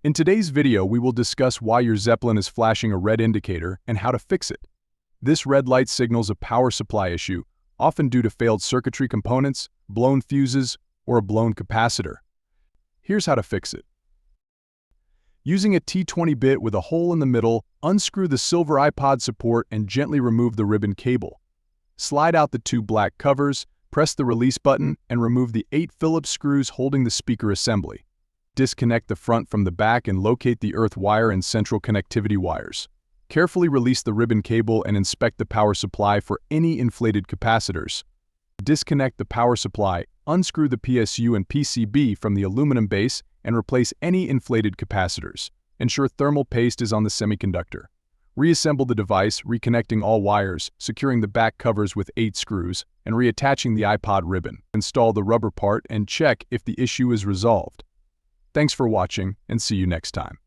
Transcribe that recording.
In today's video, we will discuss why your Zeppelin is flashing a red indicator and how to fix it. This red light signals a power supply issue, often due to failed circuitry components, blown fuses, or a blown capacitor. Here's how to fix it. Using a T20 bit with a hole in the middle, unscrew the silver iPod support and gently remove the ribbon cable. Slide out the two black covers, press the release button, and remove the 8 Phillips screws holding the speaker assembly. Disconnect the front from the back and locate the earth wire and central connectivity wires. Carefully release the ribbon cable and inspect the power supply for any inflated capacitors. Disconnect the power supply, unscrew the PSU and PCB from the aluminum base, and replace any inflated capacitors. Ensure thermal paste is on the semiconductor. Reassemble the device, reconnecting all wires, securing the back covers with 8 screws, and reattaching the iPod ribbon. Install the rubber part and check if the issue is resolved. Thanks for watching, and see you next time.